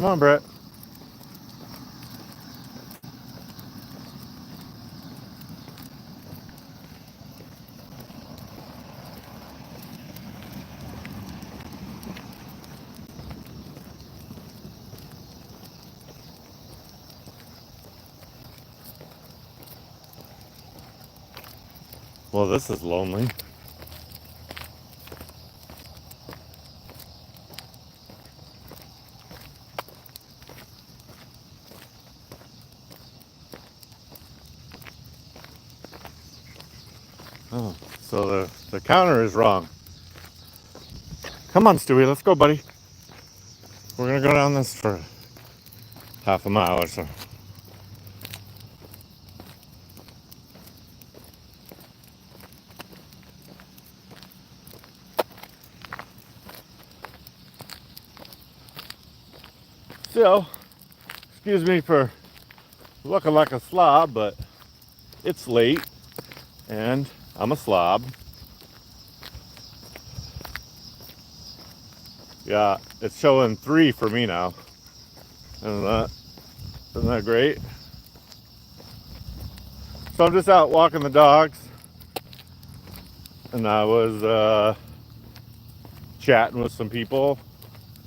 Come on, Brett. Well, this is lonely. Oh, so the counter is wrong. Come on, Stewie, let's go, buddy. We're gonna go down this for half a mile or so. So, excuse me for looking like a slob, but it's late and I'm a slob. Yeah, it's showing 3 for me now. Isn't that great? So I'm just out walking the dogs, and I was chatting with some people.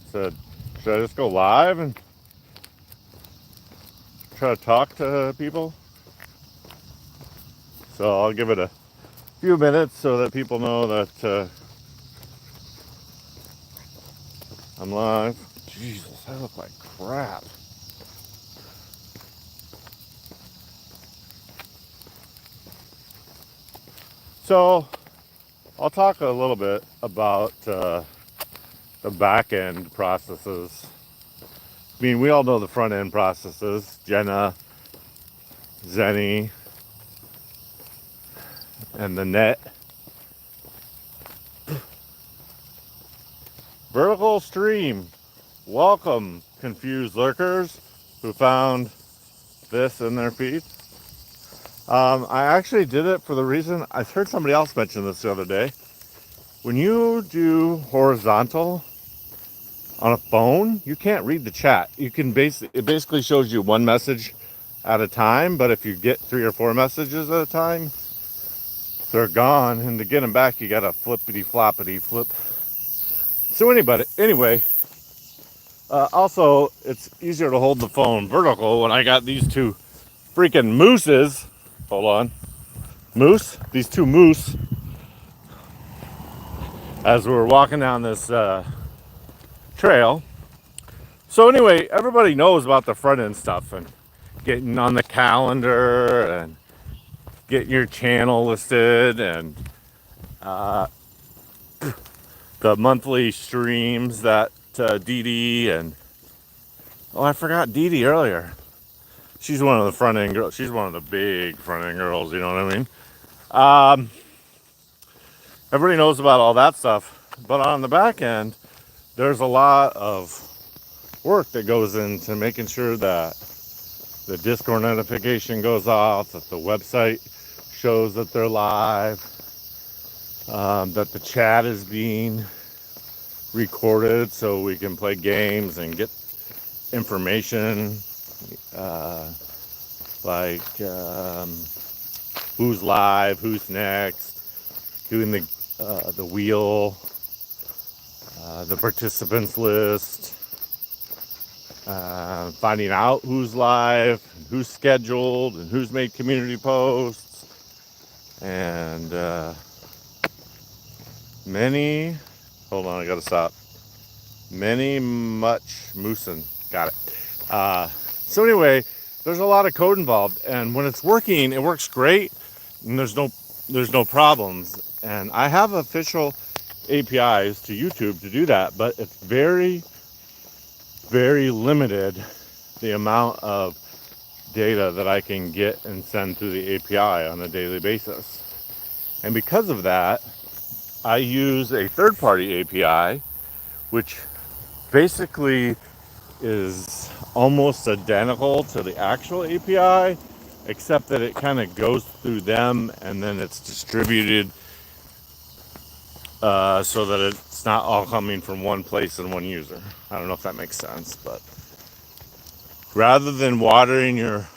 Said, should I just go live and try to talk to people? So I'll give it a few minutes so that people know that I'm live. Jesus, I look like crap. So I'll talk a little bit about the back end processes. I mean, we all know the front end processes: Jenna, Zenny, and the net. Vertical stream. Welcome, confused lurkers who found this in their feed. I actually did it for the reason, I heard somebody else mention this the other day. When you do horizontal on a phone, you can't read the chat. You can it basically shows you one message at a time, but if you get 3 or 4 messages at a time, they're gone, and to get them back, you gotta flippity floppity flip. So anyway, also it's easier to hold the phone vertical when I got these 2 freaking mooses. Hold on, these 2 moose. As we were walking down this trail. So anyway, everybody knows about the front end stuff and getting on the calendar and getting your channel listed and the monthly streams that Dee Dee and I forgot Dee Dee earlier. She's one of the front end girls. She's one of the big front end girls. You know what I mean? Everybody knows about all that stuff, but on the back end, there's a lot of work that goes into making sure that the Discord notification goes off, that the website shows that they're live, that the chat is being recorded so we can play games and get information like who's live, who's next, doing the wheel, the participants list, finding out who's live, who's scheduled, and who's made community posts, and hold on, I gotta stop. Much moosin'. Got it. So anyway, there's a lot of code involved, and when it's working, it works great, and there's no problems. And I have official APIs to YouTube to do that, but it's very, very limited the amount of data that I can get and send through the API on a daily basis. And because of that, I use a third-party API, which basically is almost identical to the actual API, except that it kind of goes through them and then it's distributed so that it's not all coming from one place and one user. I don't know if that makes sense, but rather than watering your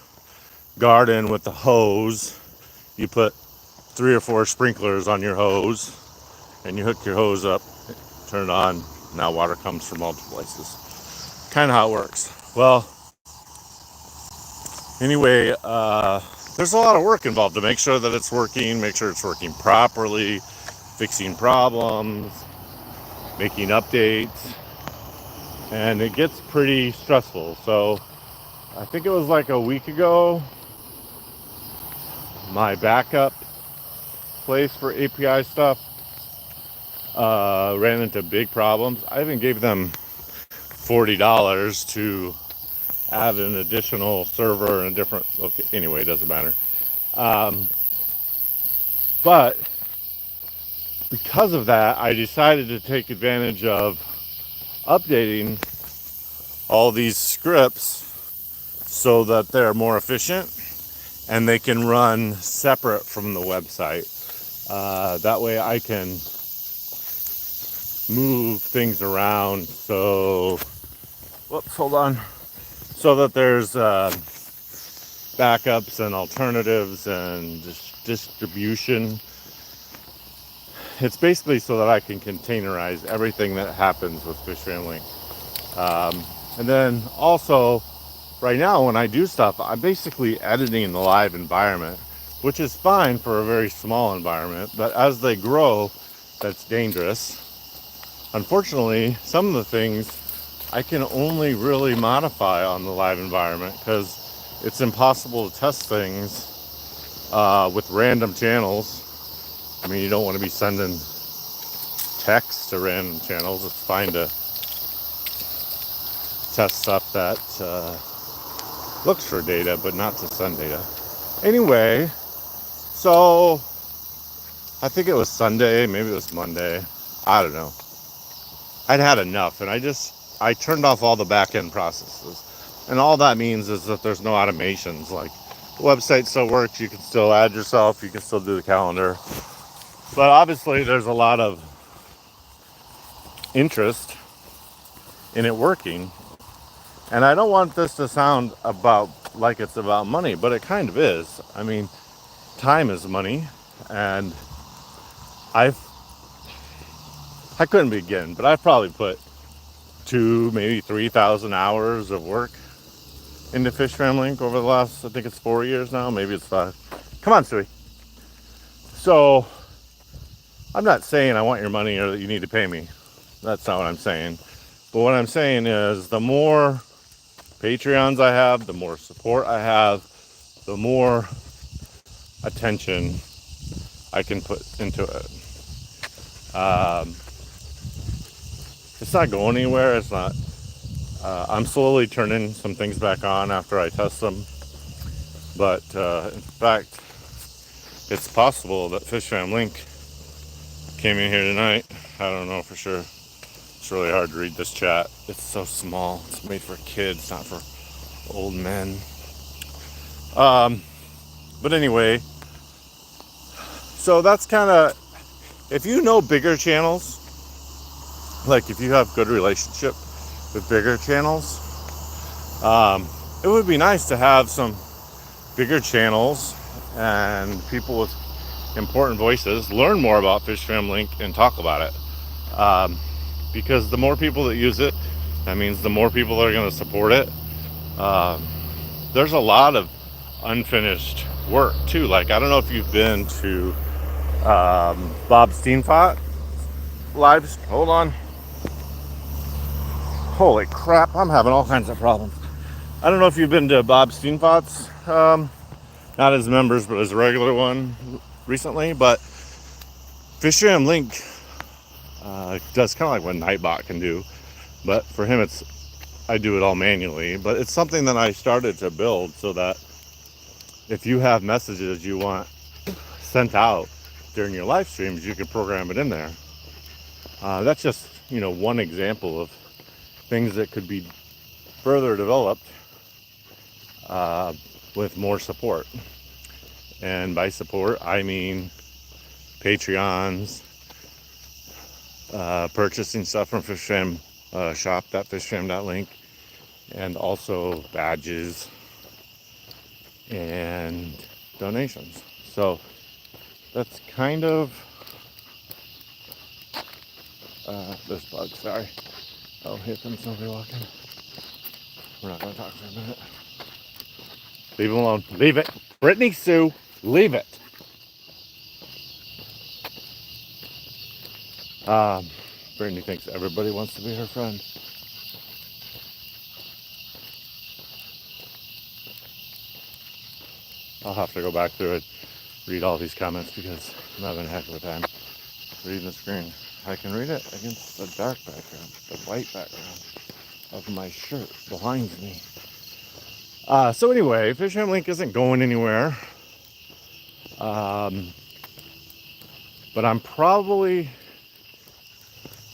garden with the hose, you put 3 or 4 sprinklers on your hose, and you hook your hose up, turn it on. Now water comes from multiple places. Kind of how it works. Well, anyway, there's a lot of work involved to make sure that it's working, make sure it's working properly, fixing problems, making updates, and it gets pretty stressful. So I think it was like a week ago, my backup place for API stuff ran into big problems. I even gave them $40 to add an additional server in a different location. Anyway, it doesn't matter. But because of that, I decided to take advantage of updating all these scripts so that they're more efficient and they can run separate from the website. That way I can move things around. So, whoops, hold on. So that there's backups and alternatives and distribution. It's basically so that I can containerize everything that happens with FishFamLink. And then also, right now when I do stuff, I'm basically editing the live environment, which is fine for a very small environment, but as they grow, that's dangerous. Unfortunately, some of the things I can only really modify on the live environment because it's impossible to test things with random channels. I mean, you don't want to be sending text to random channels. It's fine to test stuff that looks for data, but not to send data. Anyway, so I think it was Sunday, maybe it was Monday. I don't know. I'd had enough, and I turned off all the back-end processes. And all that means is that there's no automations. Like, the website still works, you can still add yourself, you can still do the calendar. But obviously there's a lot of interest in it working. And I don't want this to sound like it's about money, but it kind of is. I mean, time is money, and I couldn't begin, but I've probably put 2, maybe 3,000 hours of work into FishFamLink over the last, I think it's 4 years now, maybe it's 5. Come on, Stewie. So I'm not saying I want your money or that you need to pay me. That's not what I'm saying. But what I'm saying is the more Patreons I have, the more support I have, the more attention I can put into it. It's not going anywhere. It's not. I'm slowly turning some things back on after I test them. But in fact, it's possible that FishFamLink came in here tonight. I don't know for sure. It's really hard to read this chat. It's so small. It's made for kids, not for old men. But anyway, so that's kind of, if you know bigger channels, like if you have good relationship with bigger channels, it would be nice to have some bigger channels and people with important voices learn more about FishFamLink and talk about it. Because the more people that use it, that means the more people that are going to support it. There's a lot of unfinished work too. Like, I don't know if you've been to Bob Steenfot lives. Hold on. Holy crap, I'm having all kinds of problems. I don't know if you've been to Bob Steenfot's, not as members, but as a regular one recently, but FishFamLink does kind of like what Nightbot can do, but for him I do it all manually. But it's something that I started to build so that if you have messages you want sent out during your live streams, you can program it in there. That's just, one example of things that could be further developed with more support. And by support, I mean Patreons, purchasing stuff from FishFam shop.fishfam.link, and also badges and donations. So that's kind of this bug, sorry. Oh, here comes somebody walking. We're not gonna talk for a minute. Leave him alone. Leave it. Brittany Sue, leave it. Brittany thinks everybody wants to be her friend. I'll have to go back through it, read all these comments because I'm having a heck of a time reading the screen. I can read it against the dark background, the white background of my shirt blinds me. So anyway, FishFamLink isn't going anywhere. But I'm probably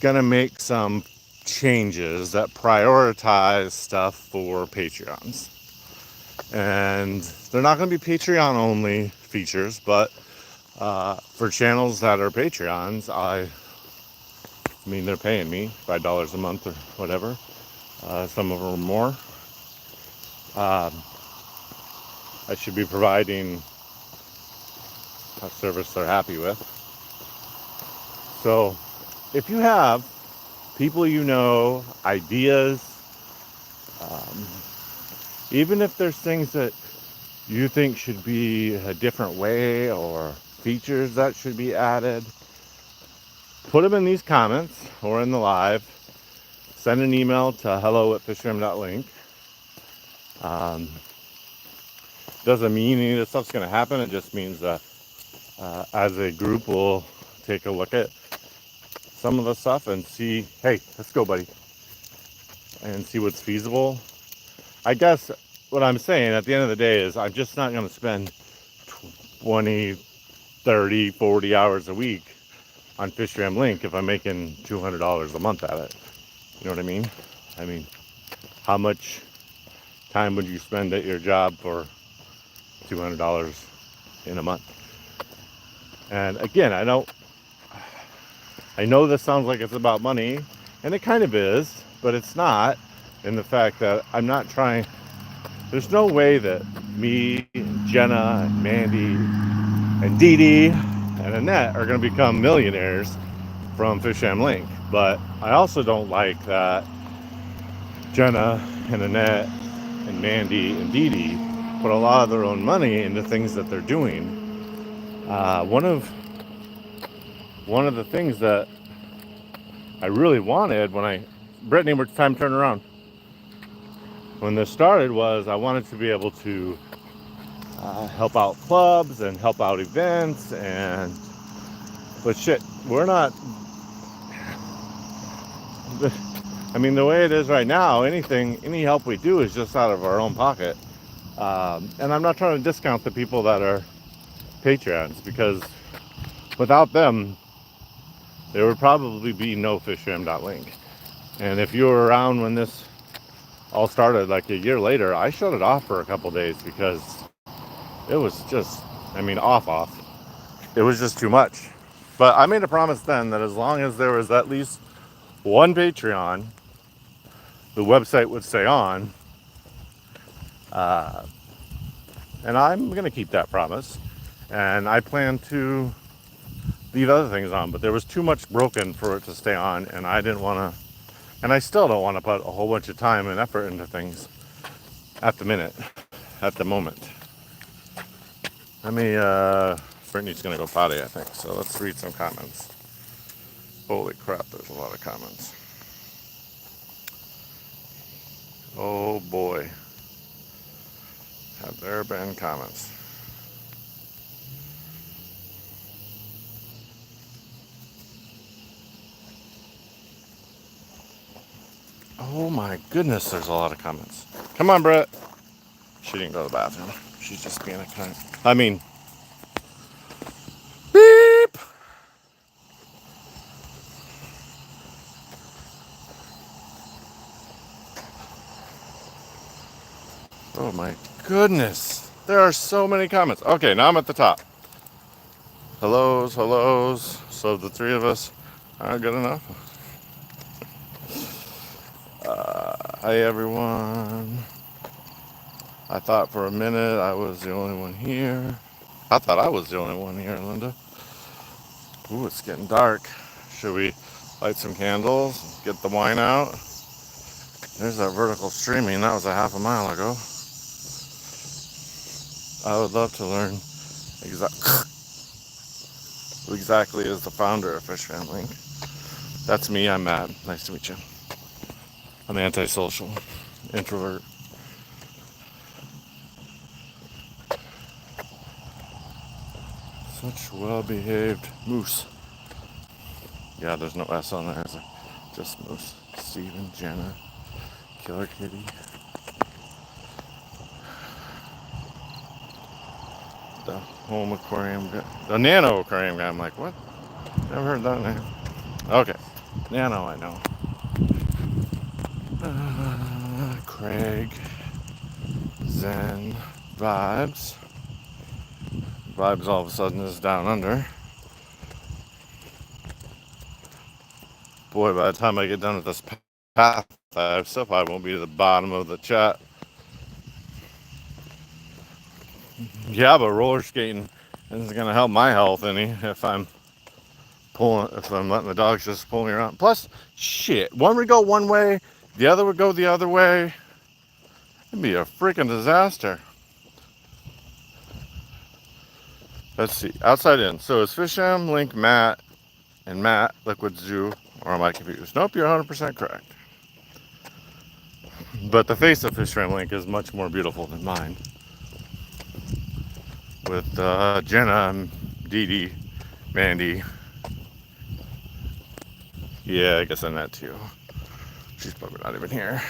gonna make some changes that prioritize stuff for Patreons. And they're not gonna be Patreon only features, but for channels that are Patreons, I mean, they're paying me $5 a month or whatever. Some of them are more. I should be providing a service they're happy with. So if you have people you know, ideas, even if there's things that you think should be a different way or features that should be added, put them in these comments or in the live. Send an email to hello@fishfam.link. Doesn't mean any of this stuff's going to happen. It just means that as a group we'll take a look at some of the stuff and see, hey, let's go, buddy, and see what's feasible. I guess what I'm saying at the end of the day is I'm just not going to spend 20, 30, 40 hours a week on FishFamLink if I'm making $200 a month at it. You know what I mean? I mean, how much time would you spend at your job for $200 in a month? And again, I know this sounds like it's about money, and it kind of is, but it's not, in the fact that I'm not trying. There's no way that me, Jenna, and Mandy, and Dee Dee, and Annette are going to become millionaires from FishFamLink. But I also don't like that Jenna and Annette and Mandy and Dee Dee put a lot of their own money into things that they're doing. One of the things that I really wanted Brittany, it's time to turn around. When this started was I wanted to be able to help out clubs and help out events, but shit, we're not. I mean, the way it is right now, any help we do is just out of our own pocket. And I'm not trying to discount the people that are Patreons, because without them, there would probably be no FishFam.link. And if you were around when this all started, like a year later, I shut it off for a couple days because it was just, off. It was just too much. But I made a promise then that as long as there was at least one Patreon, the website would stay on. And I'm going to keep that promise. And I plan to leave other things on. But there was too much broken for it to stay on. And I didn't want to, and I still don't want to put a whole bunch of time and effort into things at the moment. Brittany's going to go potty, I think. So let's read some comments. Holy crap, there's a lot of comments. Oh boy. Have there been comments? Oh my goodness, there's a lot of comments. Come on, Brett. She didn't go to the bathroom. She's just being a cunt. Beep! Oh my goodness. There are so many comments. Okay, now I'm at the top. Hellos. So the three of us aren't good enough. Hi everyone. I thought for a minute I was the only one here. I thought I was the only one here, Linda. Ooh, it's getting dark. Should we light some candles? Get the wine out? There's that vertical streaming. That was a half a mile ago. I would love to learn exactly as the founder of FishFamLink. That's me. I'm Matt. Nice to meet you. I'm antisocial, introvert. Such well-behaved moose. Yeah, there's no S on there. Just moose. Steven, Jenna, Killer Kitty. The home aquarium guy. The nano aquarium guy. I'm like, what? Never heard that name. Okay. Nano, I know. Craig. Zen. Vibes. Vibes all of a sudden is down under. Boy, by the time I get done with this path, I still probably won't be to the bottom of the chat. Yeah, but roller skating isn't going to help my health any if I'm letting the dogs just pull me around. Plus, shit, one would go one way, the other would go the other way. It'd be a freaking disaster. Let's see, outside in. So it's FishFamLink, Matt, and Matt, Liquid Zoo, or am I confused? Nope, you're 100% correct. But the face of FishFamLink is much more beautiful than mine. With Jenna, Dee Dee, Mandy. Yeah, I guess I'm that too. She's probably not even here.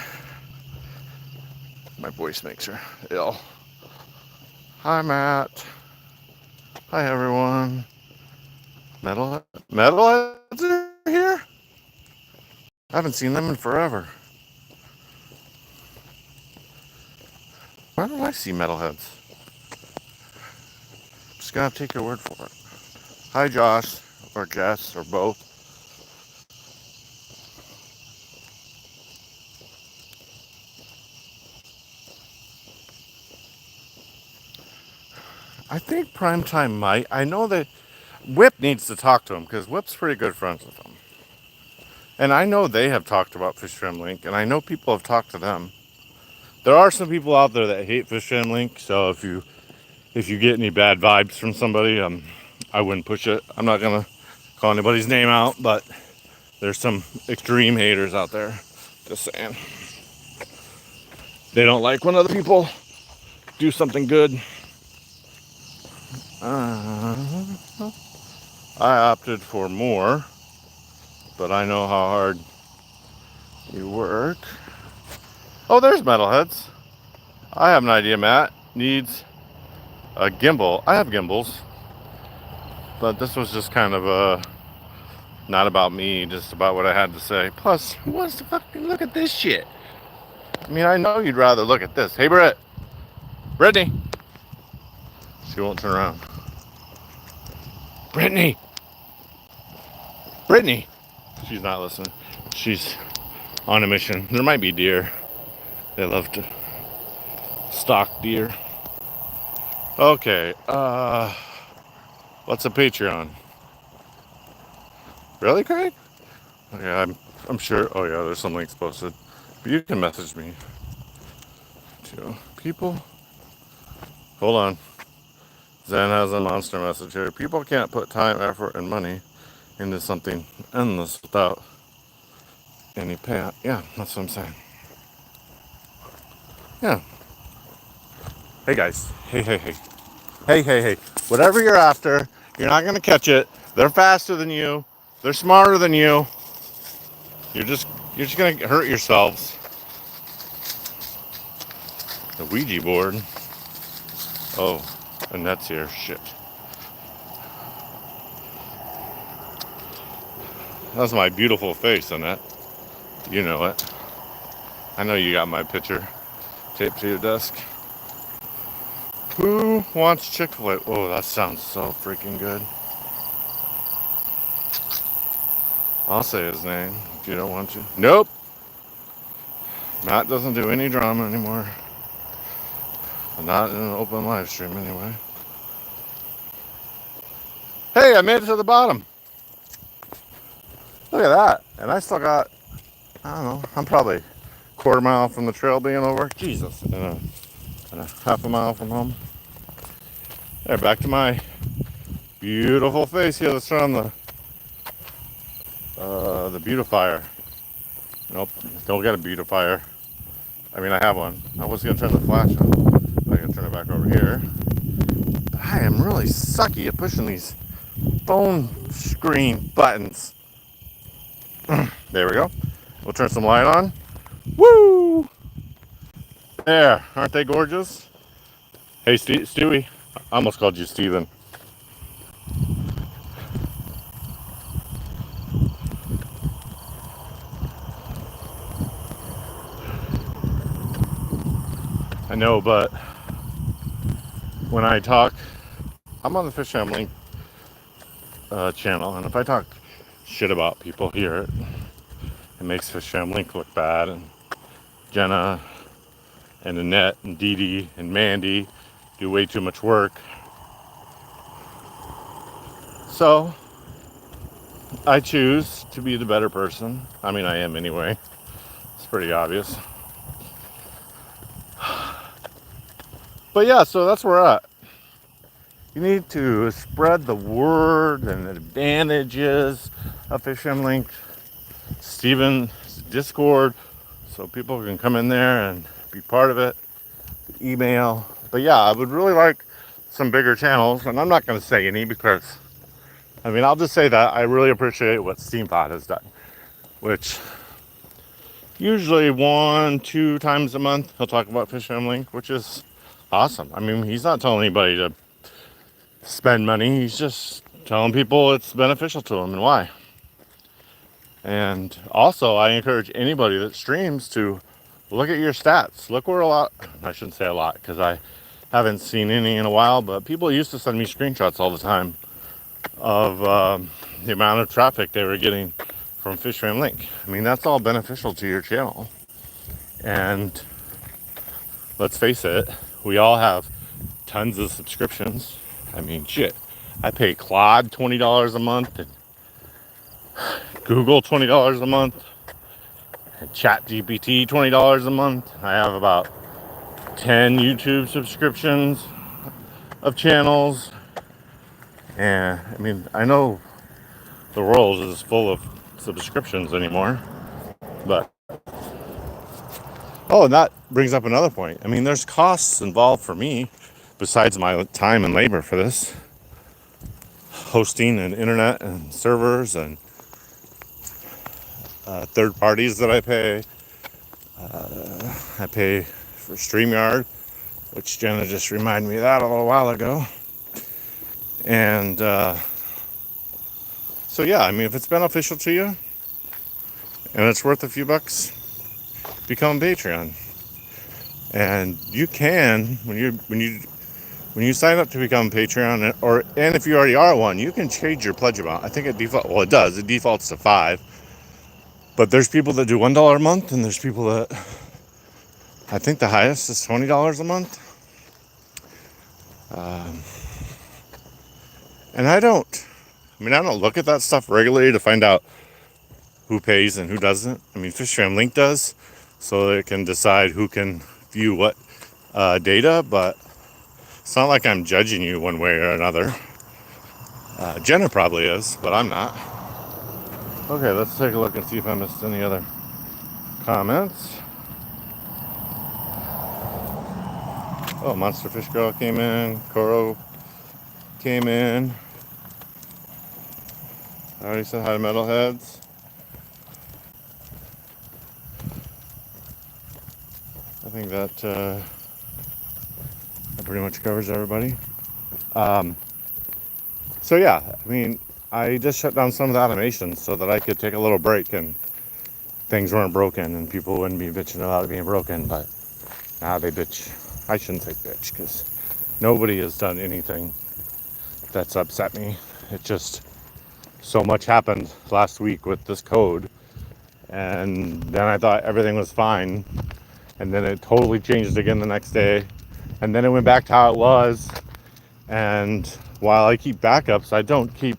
My voice makes her ill. Hi, Matt. Hi, everyone. Metalheads are here? I haven't seen them in forever. Why don't I see metalheads? Just gonna have to take your word for it. Hi, Josh, or Jess, or both. I think Primetime might. I know that Whip needs to talk to him because Whip's pretty good friends with him. And I know they have talked about FishFamLink, and I know people have talked to them. There are some people out there that hate FishFamLink, so if you get any bad vibes from somebody, I wouldn't push it. I'm not gonna call anybody's name out, but there's some extreme haters out there. Just saying. They don't like when other people do something good. I opted for more, but I know how hard you work. Oh, there's metalheads. I have an idea. Matt needs a gimbal. I have gimbals, but this was just kind of not about me, just about what I had to say. Plus, who wants to fucking look at this shit? I mean, I know you'd rather look at this. Hey, Brittany. She won't turn around. Brittany. She's not listening. She's on a mission. There might be deer. They love to stalk deer. Okay. What's a Patreon? Really, Craig? Okay, I'm sure. Oh yeah, there's some links posted. But you can message me too. People. Hold on. Zen has a monster message here. People can't put time, effort, and money into something endless without any payout. Yeah, that's what I'm saying. Yeah. Hey guys. Hey. Whatever you're after, you're not gonna catch it. They're faster than you. They're smarter than you. You're just gonna hurt yourselves. The Ouija board. Oh, and that's here. Shit. That's my beautiful face, Annette. You know it. I know you got my picture taped to your desk. Who wants Chick-fil-A? Oh, that sounds so freaking good. I'll say his name if you don't want to. Nope. Matt doesn't do any drama anymore. Not in an open live stream anyway. Hey, I made it to the bottom. Look at that. And I still got, I don't know, I'm probably a quarter mile from the trail being over. Jesus. And a half a mile from home. There, back to my beautiful face here that's on the beautifier. Nope, don't get a beautifier. I mean, I have one. I was gonna turn the flash on. I can turn it back over here. But I am really sucky at pushing these phone screen buttons. There we go. We'll turn some light on. Woo! There, aren't they gorgeous? Hey, Stewie. I almost called you Steven. I know, but when I talk, I'm on the FishFamLink channel, and if I talk shit about people here, it makes FishFamLink look bad, and Jenna and Annette and Dee Dee and Mandy do way too much work. So I choose to be the better person. I mean, I am anyway. It's pretty obvious. But yeah, so that's where we're at. You need to spread the word and the advantages of FishFamLink, Steven's Discord, so people can come in there and be part of it. Email. But yeah, I would really like some bigger channels, and I'm not going to say any because, I mean, I'll just say that I really appreciate what Steampod has done, which usually 1-2 times a month he'll talk about FishFamLink, which is awesome. I mean, he's not telling anybody to spend money, he's just telling people it's beneficial to them and why. And also, I encourage anybody that streams to look at your stats. Look where I shouldn't say a lot because I haven't seen any in a while, but people used to send me screenshots all the time of the amount of traffic they were getting from FishFamLink. I mean, that's all beneficial to your channel. And let's face it, we all have tons of subscriptions. I mean, shit. I pay Claude $20 a month and Google $20 a month and ChatGPT $20 a month. I have about 10 YouTube subscriptions of channels. And I mean, I know the world is full of subscriptions anymore, but oh, and that brings up another point. I mean, there's costs involved for me besides my time and labor for this. Hosting and internet and servers and third parties that I pay. I pay for StreamYard, which Jenna just reminded me of that a little while ago. And so yeah, I mean, if it's beneficial to you and it's worth a few bucks, become a Patreon. And you can, when you sign up to become a Patreon, and if you already are one, you can change your pledge amount. I think it defaults to $5. But there's people that do $1 a month, and there's people that, I think the highest is $20 a month. And I don't look at that stuff regularly to find out who pays and who doesn't. I mean, FishFamLink does, so they can decide who can view what data, but it's not like I'm judging you one way or another. Jenna probably is, but I'm not. Okay, let's take a look and see if I missed any other comments. Oh, Monster Fish Girl came in. Koro came in. I already said hi to Metalheads. I think that pretty much covers everybody. So yeah, I mean, I just shut down some of the automation so that I could take a little break and things weren't broken and people wouldn't be bitching about it being broken, but now they bitch. I shouldn't say bitch because nobody has done anything that's upset me. It just, so much happened last week with this code, and then I thought everything was fine and then it totally changed again the next day, and then it went back to how it was. And while I keep backups, I don't keep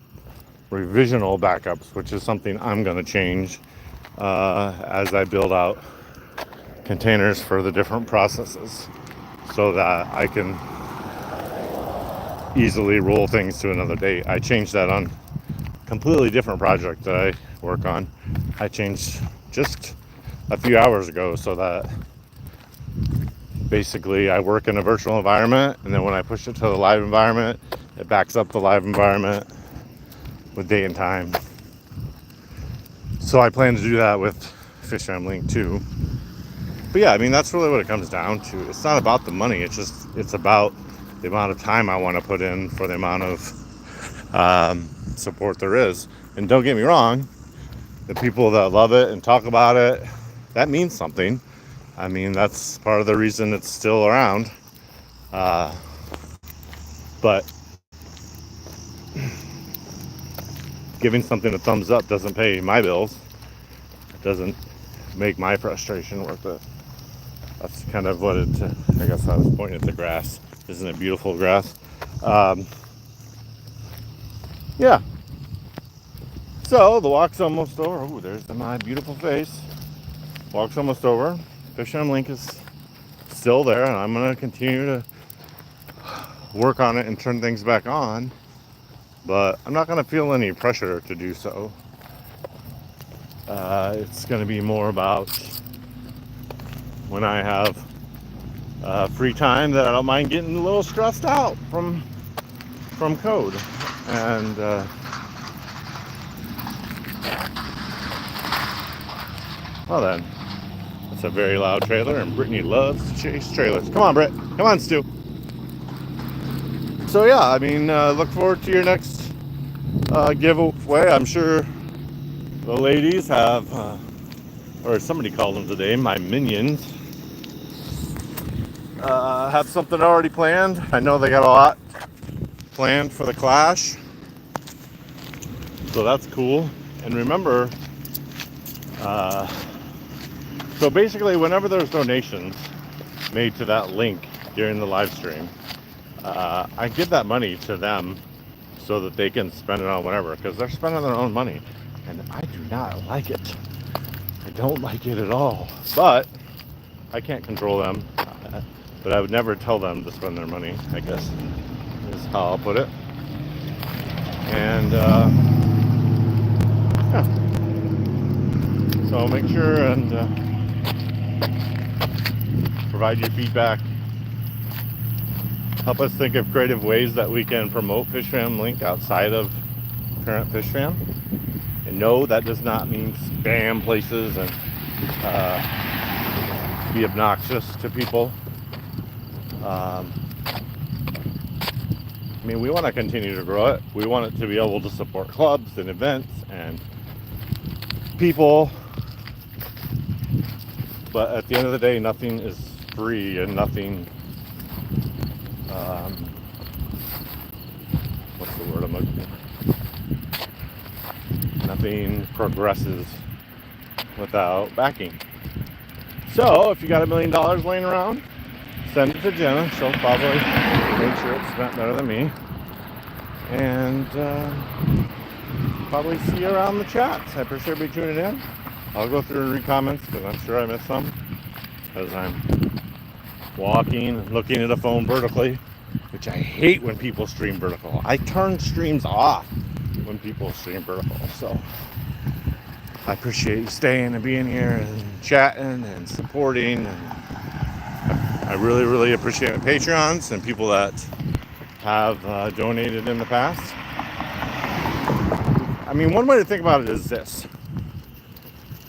revisional backups, which is something I'm going to change as I build out containers for the different processes, so that I can easily roll things to another date. I changed that on a completely different project that I work on. I changed just a few hours ago, so that basically I work in a virtual environment, and then when I push it to the live environment, it backs up the live environment with date and time. So I plan to do that with FishFamLink too. But yeah, I mean, that's really what it comes down to. It's not about the money. It's about the amount of time I want to put in for the amount of support there is. And don't get me wrong, the people that love it and talk about it, that means something. I mean, that's part of the reason it's still around. But giving something a thumbs up doesn't pay my bills. It doesn't make my frustration worth it. That's kind of what it, I guess I was pointing at the grass. Isn't it beautiful grass? Yeah. So the walk's almost over. Oh, there's my beautiful face. Walk's almost over. FishFamLink is still there, and I'm going to continue to work on it and turn things back on. But I'm not going to feel any pressure to do so. It's going to be more about when I have free time that I don't mind getting a little stressed out from code. And well then, it's a very loud trailer, and Brittany loves to chase trailers. Come on, Britt. Come on, Stu. So yeah, I mean, look forward to your next giveaway. I'm sure the ladies have, or somebody called them today, my minions, have something already planned. I know they got a lot planned for the Clash, so that's cool. And remember, so basically whenever there's donations made to that link during the live stream, I give that money to them so that they can spend it on whatever, because they're spending their own money, and I do not like it. I don't like it at all, but I can't control them. But I would never tell them to spend their money, I guess, is how I'll put it. And yeah. So make sure and provide your feedback. Help us think of creative ways that we can promote FishFamLink outside of current FishFam. And no, that does not mean spam places and be obnoxious to people. I mean, we want to continue to grow it. We want it to be able to support clubs and events and people. But at the end of the day, nothing is free, and nothing, what's the word I'm looking for? Nothing progresses without backing. So if you got $1 million laying around, send it to Jenna. She'll probably make sure it's spent better than me. And probably see you around the chats. I appreciate you tuning in. I'll go through and read comments, because I'm sure I missed some, because I'm walking and looking at a phone vertically, which I hate when people stream vertical. I turn streams off when people stream vertical. So I appreciate you staying and being here and chatting and supporting. And I really, really appreciate my Patreons and people that have donated in the past. I mean, one way to think about it is this.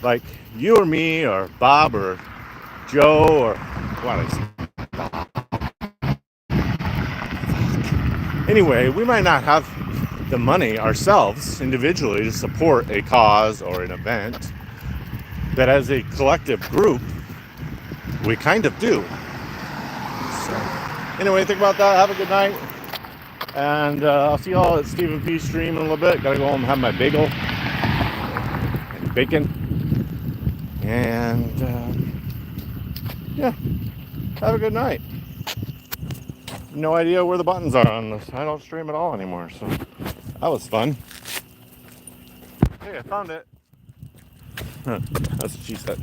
Like, you or me or Bob or Joe or what? Anyway, we might not have the money ourselves individually to support a cause or an event, but as a collective group, we kind of do. So, anyway, think about that. Have a good night. And I'll see y'all at Stephen P. stream in a little bit. Gotta go home and have my bagel and bacon. And yeah, have a good night. No idea where the buttons are on this. I don't stream at all anymore, so that was fun. Hey, I found it. That's what she said.